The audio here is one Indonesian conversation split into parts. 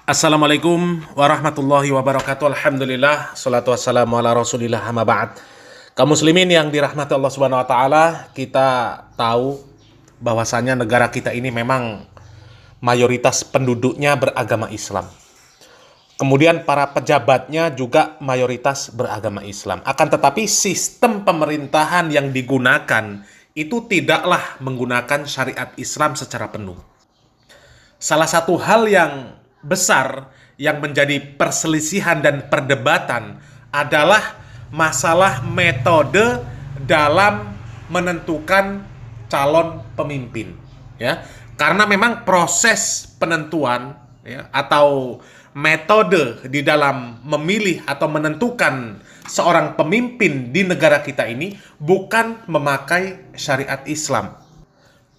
Assalamualaikum warahmatullahi wabarakatuh. Alhamdulillah, salatu wassalamu ala rasulillah, amma ba'd. Kaum muslimin yang dirahmati Allah subhanahu wa ta'ala, kita tahu bahwasanya negara kita ini memang mayoritas penduduknya beragama Islam. Kemudian para pejabatnya juga mayoritas beragama Islam. Akan tetapi sistem pemerintahan yang digunakan itu tidaklah menggunakan syariat Islam secara penuh. Salah satu hal yang besar yang menjadi perselisihan dan perdebatan adalah masalah metode dalam menentukan calon pemimpin, ya. Karena memang proses penentuan, ya, atau metode di dalam memilih atau menentukan seorang pemimpin di negara kita ini bukan memakai syariat Islam.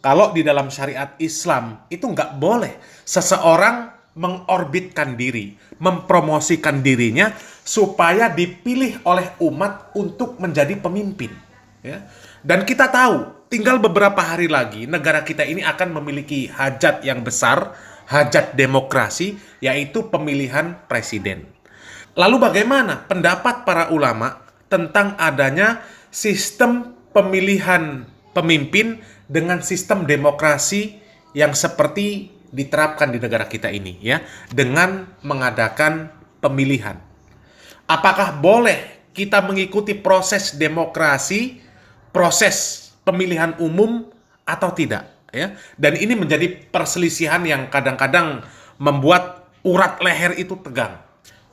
Kalau di dalam syariat Islam itu nggak boleh seseorang mengorbitkan diri, mempromosikan dirinya supaya dipilih oleh umat untuk menjadi pemimpin. Ya. Dan kita tahu, tinggal beberapa hari lagi negara kita ini akan memiliki hajat yang besar, hajat demokrasi, yaitu pemilihan presiden. Lalu bagaimana pendapat para ulama tentang adanya sistem pemilihan pemimpin dengan sistem demokrasi yang seperti diterapkan di negara kita ini, ya, dengan mengadakan pemilihan. Apakah boleh kita mengikuti proses demokrasi, proses pemilihan umum atau tidak, ya? Dan ini menjadi perselisihan yang kadang-kadang membuat urat leher itu tegang.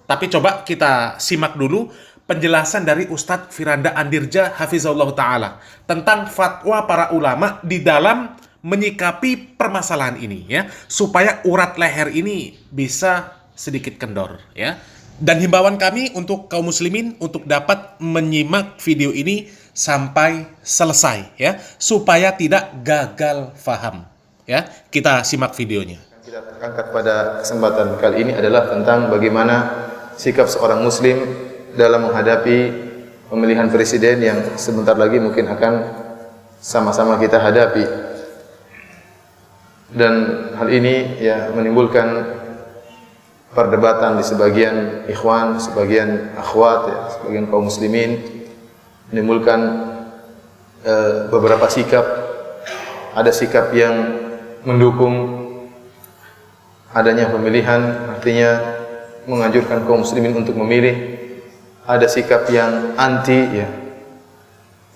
Tapi coba kita simak dulu penjelasan dari Ustadz Firanda Andirja Hafizahullah Ta'ala tentang fatwa para ulama di dalam menyikapi permasalahan ini, ya, supaya urat leher ini bisa sedikit kendor, ya. Dan himbauan kami untuk kaum muslimin untuk dapat menyimak video ini sampai selesai, ya, supaya tidak gagal faham, ya. Kita simak videonya. Kita angkat pada kesempatan kali ini adalah tentang bagaimana sikap seorang muslim dalam menghadapi pemilihan presiden yang sebentar lagi mungkin akan sama-sama kita hadapi. Dan hal ini ya menimbulkan perdebatan di sebagian ikhwan, sebagian akhwat, ya, sebagian kaum muslimin, menimbulkan beberapa sikap. Ada sikap yang mendukung adanya pemilihan, artinya menganjurkan kaum muslimin untuk memilih. Ada sikap yang anti, ya,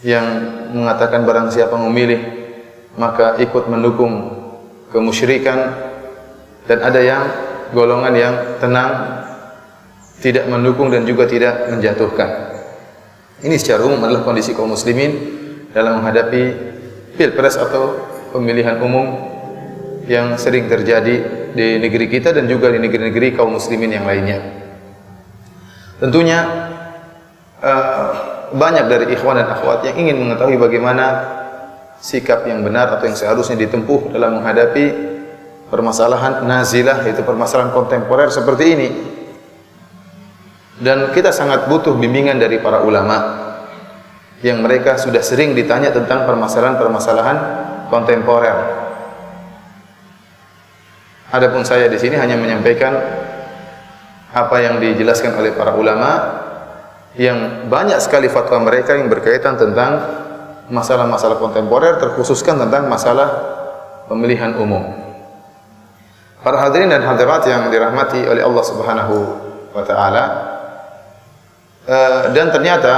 yang mengatakan barang siapa memilih maka ikut mendukung kemusyrikan, dan ada yang golongan yang tenang, tidak mendukung dan juga tidak menjatuhkan. Ini secara umum adalah kondisi kaum muslimin dalam menghadapi pilpres atau pemilihan umum yang sering terjadi di negeri kita dan juga di negeri-negeri kaum muslimin yang lainnya. Tentunya banyak dari ikhwan dan akhwat yang ingin mengetahui bagaimana sikap yang benar atau yang seharusnya ditempuh dalam menghadapi permasalahan nazilah, yaitu permasalahan kontemporer seperti ini. Dan kita sangat butuh bimbingan dari para ulama yang mereka sudah sering ditanya tentang permasalahan-permasalahan kontemporer. Adapun saya di sini hanya menyampaikan apa yang dijelaskan oleh para ulama, yang banyak sekali fatwa mereka yang berkaitan tentang masalah-masalah kontemporer, terkhususkan tentang masalah pemilihan umum. Para hadirin dan hadirat yang dirahmati oleh Allah Subhanahu wa taala, dan ternyata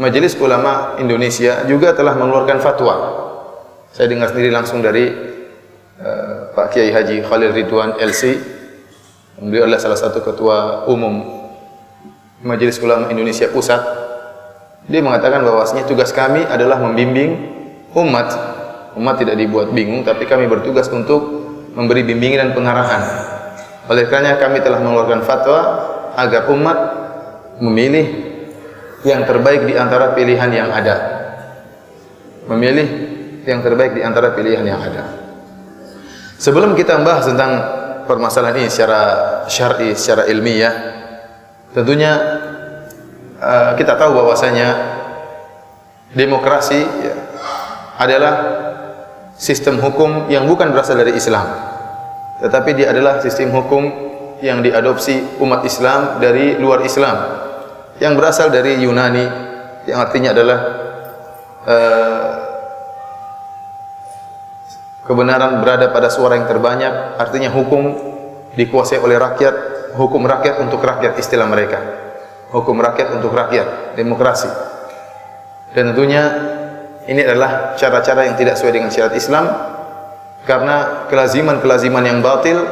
Majelis Ulama Indonesia juga telah mengeluarkan fatwa. Saya dengar sendiri langsung dari Pak Kiai Haji Khalil Ridwan LC. Beliau adalah salah satu ketua umum Majelis Ulama Indonesia Pusat. Dia mengatakan bahwasanya tugas kami adalah membimbing umat. Umat tidak dibuat bingung, tapi kami bertugas untuk memberi bimbingan dan pengarahan. Oleh karenanya kami telah mengeluarkan fatwa agar umat memilih yang terbaik di antara pilihan yang ada. Memilih yang terbaik di antara pilihan yang ada. Sebelum kita membahas tentang permasalahan ini secara syar'i, secara ilmiah, tentunya kita tahu bahwasanya demokrasi, ya, adalah sistem hukum yang bukan berasal dari Islam. tetapi dia adalah sistem hukum yang diadopsi umat Islam dari luar Islam, yang berasal dari Yunani, yang artinya adalah kebenaran berada pada suara yang terbanyak, artinya hukum dikuasai oleh rakyat, hukum rakyat untuk rakyat, istilah mereka. Hukum rakyat untuk rakyat, demokrasi. Dan tentunya ini adalah cara-cara yang tidak sesuai dengan syariat Islam, karena kelaziman-kelaziman yang batil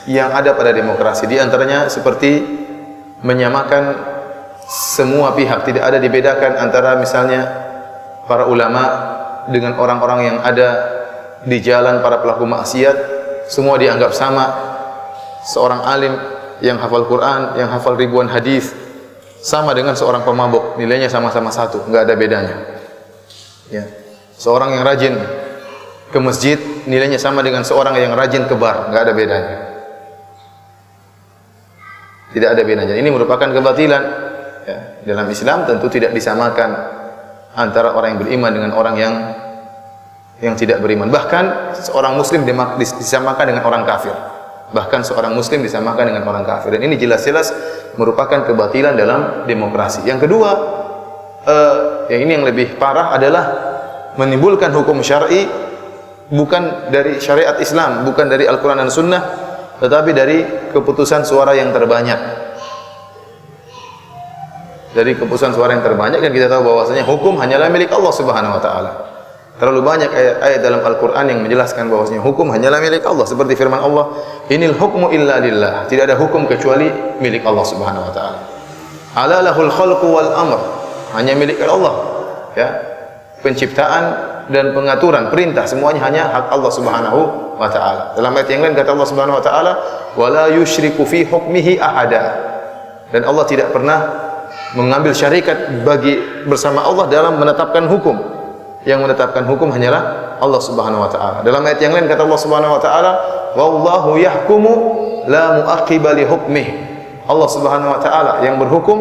yang ada pada demokrasi. Di antaranya seperti menyamakan semua pihak, tidak ada dibedakan antara misalnya para ulama dengan orang-orang yang ada di jalan, para pelaku maksiat, semua dianggap sama. Seorang alim yang hafal Quran, yang hafal ribuan hadis, sama dengan seorang pemabuk, nilainya sama-sama satu, nggak ada bedanya. Ya. Seorang yang rajin ke masjid, nilainya sama dengan seorang yang rajin ke bar, nggak ada bedanya. Tidak ada bedanya. Ini merupakan kebatilan. Ya. Dalam Islam tentu tidak disamakan antara orang yang beriman dengan orang yang tidak beriman. Bahkan seorang Muslim disamakan dengan orang kafir. Bahkan seorang Muslim disamakan dengan orang kafir. Dan ini jelas-jelas merupakan kebatilan dalam demokrasi. Yang kedua, yang ini yang lebih parah adalah menimbulkan hukum syar'i bukan dari syariat Islam, bukan dari Al-Quran dan Sunnah, tetapi dari keputusan suara yang terbanyak. Dari keputusan suara yang terbanyak, dan kita tahu bahwasanya hukum hanyalah milik Allah Subhanahu wa taala. Terlalu banyak ayat-ayat dalam Al-Quran yang menjelaskan bahwasanya hukum hanyalah milik Allah, seperti firman Allah, "Inil hukmu illa lillah." Tidak ada hukum kecuali milik Allah Subhanahu wa taala. "Ala lahul khalqu wal amr." Hanya milik Allah. Ya. Penciptaan dan pengaturan, perintah semuanya hanya hak Allah Subhanahu wa taala. Dalam ayat yang lain kata Allah Subhanahu wa taala, "Wala yusyriku fi hukmihi ahada." Dan Allah tidak pernah mengambil syarikat bersama Allah dalam menetapkan hukum. Yang menetapkan hukum hanyalah Allah Subhanahu wa taala. Dalam ayat yang lain kata Allah Subhanahu wa taala, "Wallahu yahkumu la mu'aqqiba li hukmihi." Allah Subhanahu wa taala yang berhukum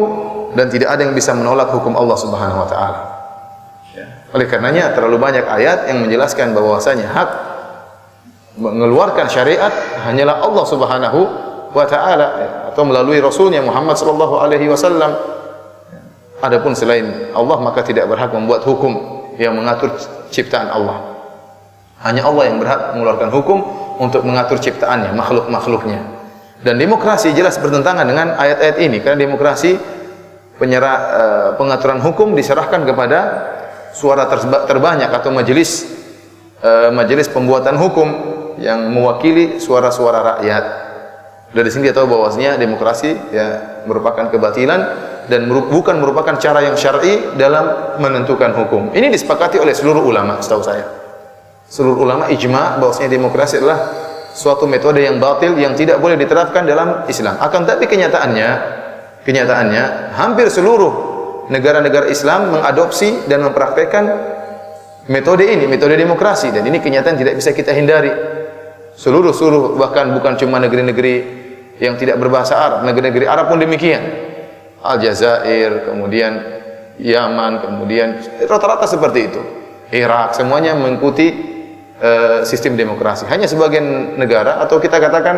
dan tidak ada yang bisa menolak hukum Allah Subhanahu wa taala. Oleh karenanya terlalu banyak ayat yang menjelaskan bahwasanya hak mengeluarkan syariat hanyalah Allah Subhanahu wa taala, atau melalui Rasulnya Muhammad sallallahu alaihi wasallam. Adapun selain Allah maka tidak berhak membuat hukum yang mengatur ciptaan Allah. Hanya Allah yang berhak mengeluarkan hukum untuk mengatur ciptaannya, makhluk-makhluknya. Dan demokrasi jelas bertentangan dengan ayat-ayat ini, karena demokrasi pengaturan hukum diserahkan kepada suara terbanyak atau majelis pembuatan hukum yang mewakili suara-suara rakyat. Dari sini kita tahu bahwasanya demokrasi ya merupakan kebatilan dan bukan merupakan cara yang syar'i dalam menentukan hukum. Ini disepakati oleh seluruh ulama, setahu saya. Seluruh ulama ijma bahwasanya demokrasi adalah suatu metode yang batil yang tidak boleh diterapkan dalam Islam. Akan tapi kenyataannya hampir seluruh negara-negara Islam mengadopsi dan mempraktekkan metode ini, metode demokrasi, dan ini kenyataan tidak bisa kita hindari. Seluruh bahkan bukan cuma negeri-negeri yang tidak berbahasa Arab, negeri-negeri Arab pun demikian. Aljazair, kemudian Yaman, kemudian rata-rata seperti itu. Irak, semuanya mengikuti sistem demokrasi. Hanya sebagian negara, atau kita katakan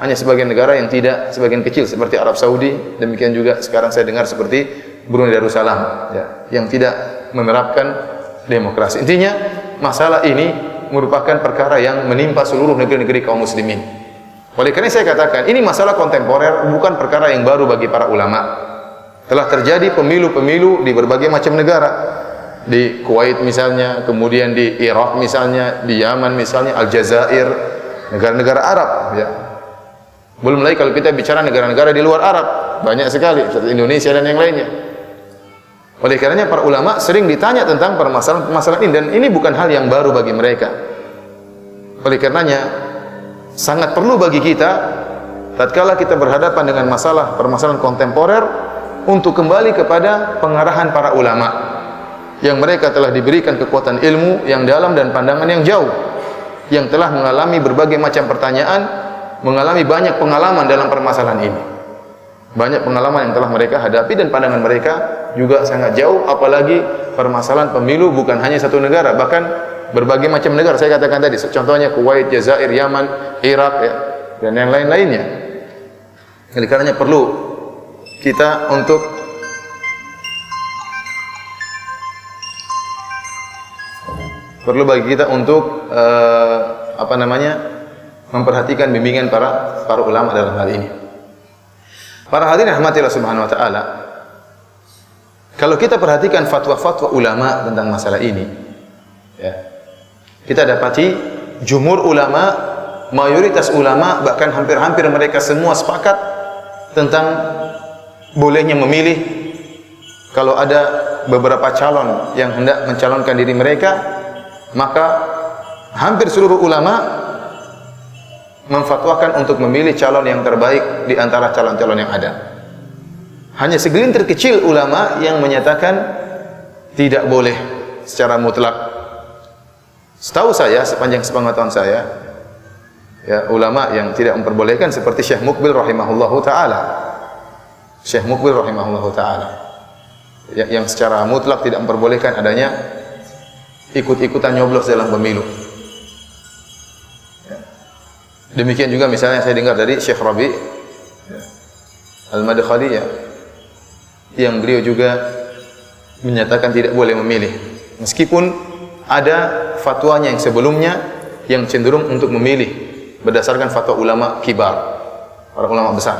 hanya sebagian negara yang tidak, sebagian kecil seperti Arab Saudi, demikian juga sekarang saya dengar seperti Brunei Darussalam, ya, yang tidak menerapkan demokrasi. Intinya masalah ini merupakan perkara yang menimpa seluruh negeri-negeri kaum muslimin. Oleh karena saya katakan ini masalah kontemporer, bukan perkara yang baru bagi para ulama. Telah terjadi pemilu-pemilu di berbagai macam negara, di Kuwait misalnya, kemudian di Irak misalnya, di Yaman misalnya, Aljazair, negara-negara Arab, ya. Belum lagi kalau kita bicara negara-negara di luar Arab, banyak sekali, seperti Indonesia dan yang lainnya. Oleh karenanya para ulama sering ditanya tentang permasalahan ini, dan ini bukan hal yang baru bagi mereka. Oleh karenanya sangat perlu bagi kita tatkala kita berhadapan dengan permasalahan kontemporer untuk kembali kepada pengarahan para ulama yang mereka telah diberikan kekuatan ilmu yang dalam dan pandangan yang jauh, yang telah mengalami berbagai macam pertanyaan, mengalami banyak pengalaman dalam permasalahan ini. Banyak pengalaman yang telah mereka hadapi dan pandangan mereka juga sangat jauh, apalagi permasalahan pemilu bukan hanya satu negara, bahkan berbagai macam negara. Saya katakan tadi, contohnya Kuwait, Jazair, Yaman, Irak, ya, dan yang lain-lainnya. Oleh karenanya perlu kita untuk memperhatikan bimbingan para ulama dalam hal ini. Para hadirin rahmatillah subhanahu wa ta'ala, kalau kita perhatikan fatwa-fatwa ulama tentang masalah ini, ya, kita dapati jumhur ulama, mayoritas ulama, bahkan hampir-hampir mereka semua sepakat tentang bolehnya memilih kalau ada beberapa calon yang hendak mencalonkan diri mereka, maka hampir seluruh ulama memfatwakan untuk memilih calon yang terbaik di antara calon-calon yang ada. Hanya segelintir kecil ulama yang menyatakan tidak boleh secara mutlak. Setahu saya, sepanjang sepengetahuan saya, ya, ulama yang tidak memperbolehkan seperti Syekh Muqbil rahimahullahu taala. Syekh Muqbil rahimahullahu taala yang secara mutlak tidak memperbolehkan adanya ikut-ikutan nyoblos dalam pemilu. Demikian juga misalnya saya dengar dari Syekh Rabi Al-Madkhali, ya, yang beliau juga menyatakan tidak boleh memilih, meskipun ada fatwanya yang sebelumnya yang cenderung untuk memilih berdasarkan fatwa ulama kibar, para ulama besar.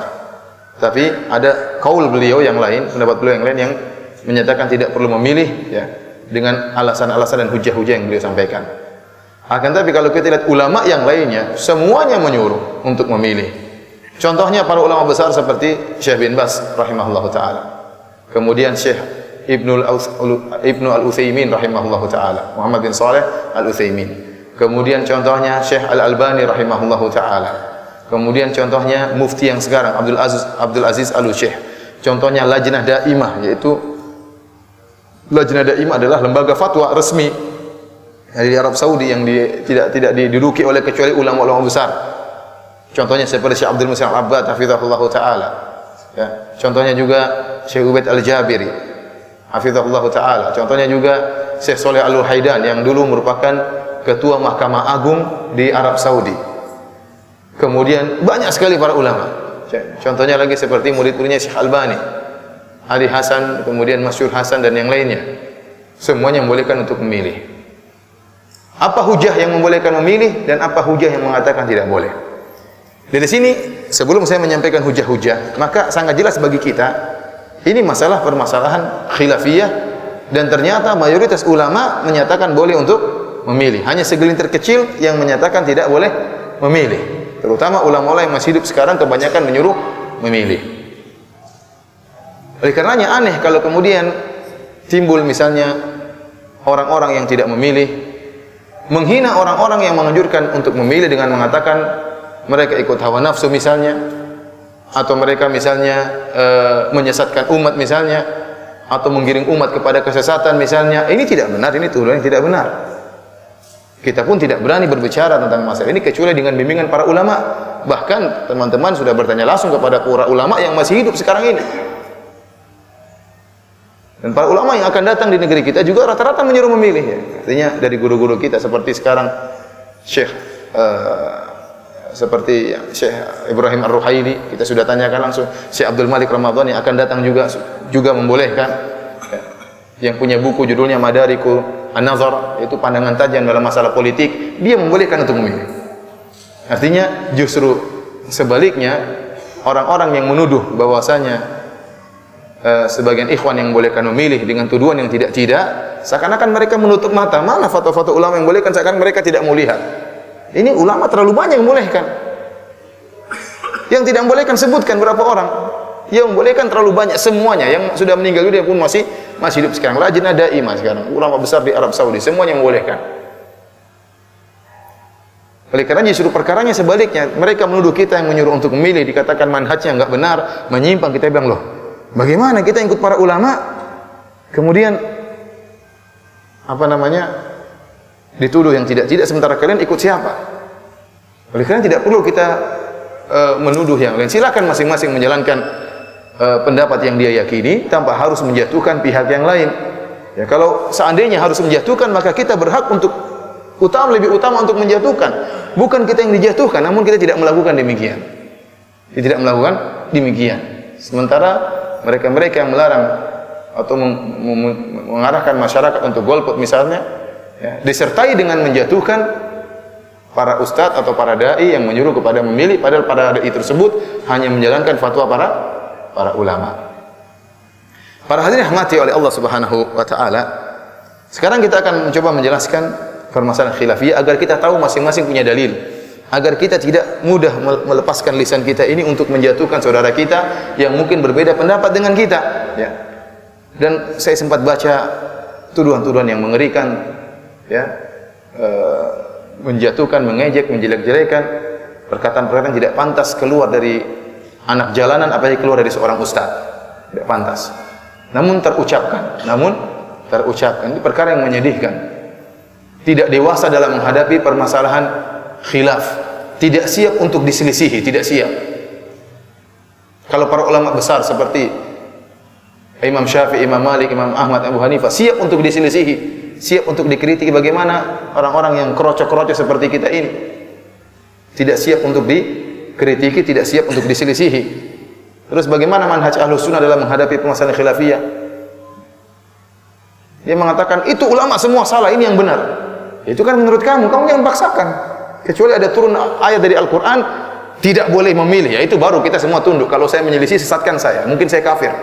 Tapi ada kaul beliau yang lain, pendapat beliau yang lain yang menyatakan tidak perlu memilih, ya, dengan alasan-alasan dan hujah-hujah yang beliau sampaikan. Akan tapi kalau kita lihat ulama yang lainnya, semuanya menyuruh untuk memilih. Contohnya para ulama besar seperti Syekh bin Baz rahimahullahu taala. Kemudian Syekh Ibnu Al-Utsaimin rahimahullahu taala, Muhammad bin Shalih Al-Utsaimin. Kemudian contohnya Syekh Al-Albani rahimahullahu taala. Kemudian contohnya mufti yang sekarang Abdul Aziz Al-Syekh. Contohnya Lajnah Daimah, yaitu Lajnah Daimah adalah lembaga fatwa resmi dari Arab Saudi yang tidak diduduki oleh kecuali ulama-ulama besar. Contohnya seperti Syekh Abdul Muhsin Al-Abbad hafizahullah taala. Ya, contohnya juga Syekh Ubaid Al-Jabiri hafizahullah taala. Contohnya juga Syekh Saleh Al-Wahaidan yang dulu merupakan ketua Mahkamah Agung di Arab Saudi. Kemudian banyak sekali para ulama. Contohnya lagi seperti murid-muridnya Syekh Albani, Ali Hasan, kemudian Masyhur Hasan dan yang lainnya. Semuanya membolehkan untuk memilih. Apa hujah yang membolehkan memilih dan apa hujah yang mengatakan tidak boleh? Dari sini, sebelum saya menyampaikan hujah-hujah, maka sangat jelas bagi kita, ini masalah permasalahan khilafiyah, dan ternyata mayoritas ulama menyatakan boleh untuk memilih. Hanya segelintir kecil yang menyatakan tidak boleh memilih. Terutama ulama-ulama yang masih hidup sekarang kebanyakan menyuruh memilih. Oleh karenanya aneh kalau kemudian timbul misalnya orang-orang yang tidak memilih, menghina orang-orang yang menganjurkan untuk memilih dengan mengatakan mereka ikut hawa nafsu misalnya, atau mereka misalnya menyesatkan umat misalnya, atau menggiring umat kepada kesesatan misalnya. Ini tidak benar, ini tuduhan yang tidak benar. Kita pun tidak berani berbicara tentang masalah ini kecuali dengan bimbingan para ulama. Bahkan teman-teman sudah bertanya langsung kepada para ulama yang masih hidup sekarang ini. Dan para ulama yang akan datang di negeri kita juga rata-rata menyuruh memilih, ya. Artinya dari guru-guru kita seperti sekarang Syekh Ibrahim Ar-Ruhaili, kita sudah tanyakan langsung. Syekh Abdul Malik Ramadan yang akan datang juga membolehkan, ya. Yang punya buku judulnya Madariku An-Nazar, yaitu pandangan tajam dalam masalah politik, dia membolehkan untuk memilih. Artinya justru sebaliknya, orang-orang yang menuduh bahwasanya sebagian ikhwan yang membolehkan memilih dengan tuduhan yang tidak-tidak, seakan-akan mereka menutup mata. Mana fatwa-fatwa ulama yang membolehkan, seakan mereka tidak mau lihat. Ini ulama terlalu banyak yang membolehkan. Yang tidak membolehkan sebutkan berapa orang. Yang membolehkan terlalu banyak, semuanya. Yang sudah meninggal dunia pun masih hidup sekarang. Lajnah Daimah sekarang, ulama besar di Arab Saudi, semuanya membolehkan. Oleh karena justru perkaranya sebaliknya, mereka menuduh kita yang menyuruh untuk memilih, dikatakan manhajnya enggak benar, menyimpang. Kita bilang, loh, bagaimana kita ikut para ulama, kemudian dituduh yang tidak-tidak, sementara kalian ikut siapa? Oleh karena tidak perlu kita menuduh yang lain. Silakan masing-masing menjalankan pendapat yang dia yakini tanpa harus menjatuhkan pihak yang lain. Ya, kalau seandainya harus menjatuhkan, maka kita berhak untuk lebih utama untuk menjatuhkan. Bukan kita yang dijatuhkan, namun kita tidak melakukan demikian. Kita tidak melakukan demikian. Sementara mereka-mereka yang melarang atau mengarahkan masyarakat untuk golput misalnya, ya, disertai dengan menjatuhkan para ustadz atau para dai yang menyuruh kepada memilih, padahal para dai tersebut hanya menjalankan fatwa para ulama. Para hadirin rahmati oleh Allah Subhanahu wa taala, sekarang kita akan mencoba menjelaskan permasalahan khilafiyah agar kita tahu masing-masing punya dalil, agar kita tidak mudah melepaskan lisan kita ini untuk menjatuhkan saudara kita yang mungkin berbeda pendapat dengan kita, ya. Dan saya sempat baca tuduhan-tuduhan yang mengerikan, ya, menjatuhkan, mengejek, menjelek-jelekan, perkataan-perkataan tidak pantas keluar dari anak jalanan, apalagi keluar dari seorang ustaz, tidak pantas. Namun terucapkan, ini perkara yang menyedihkan. Tidak dewasa dalam menghadapi permasalahan khilaf, tidak siap untuk diselisihi, tidak siap. Kalau para ulama besar seperti Imam Syafi'i, Imam Malik, Imam Ahmad, Abu Hanifah siap untuk diselisihi, siap untuk dikritiki. Bagaimana orang-orang yang kroco-kroco seperti kita ini tidak siap untuk dikritiki, tidak siap untuk diselisihi. Terus bagaimana manhaj Ahlus Sunnah dalam menghadapi permasalahan khilafiyah? Dia mengatakan itu ulama semua salah, ini yang benar. Itu kan menurut kamu jangan paksakan. Kecuali ada turun ayat dari Al-Quran tidak boleh memilih, ya itu baru kita semua tunduk. Kalau saya menyelisih, sesatkan saya, mungkin saya kafir.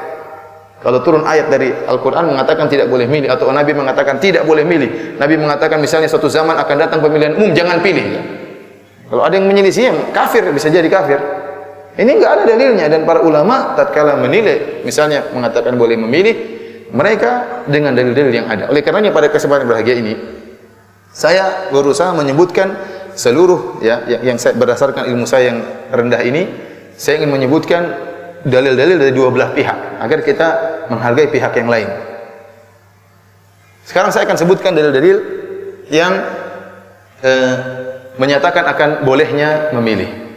Kalau turun ayat dari Al-Quran mengatakan tidak boleh milih, atau Nabi mengatakan tidak boleh milih, Nabi mengatakan misalnya suatu zaman akan datang pemilihan umum, jangan pilih, ya. Kalau ada yang menyelisih, kafir, bisa jadi kafir. Ini enggak ada dalilnya. Dan para ulama tatkala menilai, misalnya mengatakan boleh memilih, mereka dengan dalil-dalil yang ada. Oleh karenanya pada kesempatan berbahagia ini, saya berusaha menyebutkan seluruh, ya, yang saya berdasarkan ilmu saya yang rendah ini, saya ingin menyebutkan dalil-dalil dari dua belah pihak agar kita menghargai pihak yang lain. Sekarang saya akan sebutkan dalil-dalil yang menyatakan akan bolehnya memilih.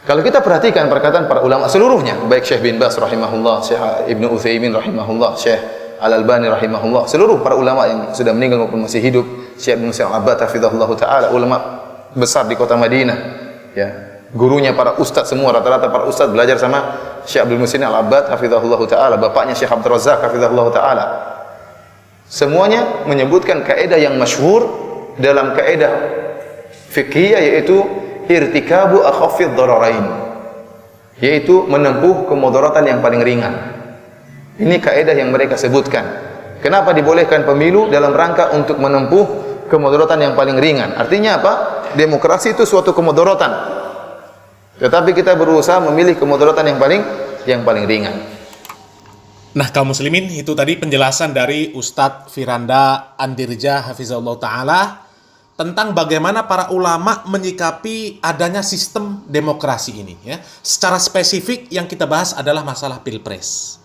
Kalau kita perhatikan perkataan para ulama seluruhnya, baik Syekh bin Baz rahimahullah, Syekh Ibnu Utsaimin rahimahullah, Syekh Al-Albani rahimahullah, seluruh para ulama yang sudah meninggal maupun masih hidup, Syekh bin Musa al-Abbad hafizahullah taala, ulama besar di kota Madinah, ya. Gurunya para ustaz semua, rata-rata para ustaz belajar sama Syekh Abdul Muhsin Al-Abbad hafizahullah taala, bapaknya Syekh Abdul Razak hafizahullah taala. Semuanya menyebutkan kaidah yang masyhur dalam kaidah fikih, yaitu irtikabu akhafidh dhararain, yaitu menempuh kemudaratan yang paling ringan. Ini kaidah yang mereka sebutkan. Kenapa dibolehkan pemilu? Dalam rangka untuk menempuh kemudaratan yang paling ringan. Artinya apa? Demokrasi itu suatu kemudaratan, tetapi kita berusaha memilih kemudaratan yang paling ringan. Nah, kaum muslimin, itu tadi penjelasan dari Ustadz Firanda Andirja hafizahullah ta'ala tentang bagaimana para ulama menyikapi adanya sistem demokrasi ini, ya. Secara spesifik yang kita bahas adalah masalah pilpres.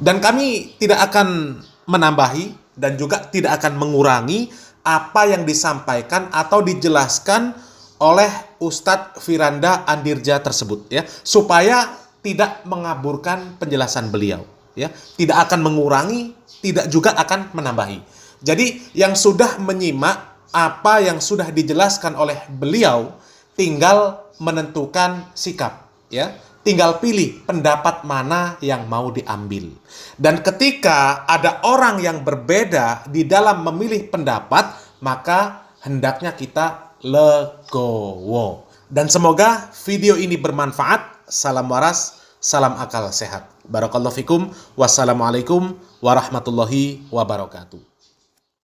Dan kami tidak akan menambahi dan juga tidak akan mengurangi apa yang disampaikan atau dijelaskan oleh Ustadz Firanda Andirja tersebut, ya, supaya tidak mengaburkan penjelasan beliau, ya, tidak akan mengurangi, tidak juga akan menambahi. Jadi yang sudah menyimak apa yang sudah dijelaskan oleh beliau tinggal menentukan sikap, ya, tinggal pilih pendapat mana yang mau diambil. Dan ketika ada orang yang berbeda di dalam memilih pendapat, maka hendaknya kita legowo. Dan semoga video ini bermanfaat. Salam waras, salam akal sehat. Barakallahu fikum. Wassalamualaikum warahmatullahi wabarakatuh.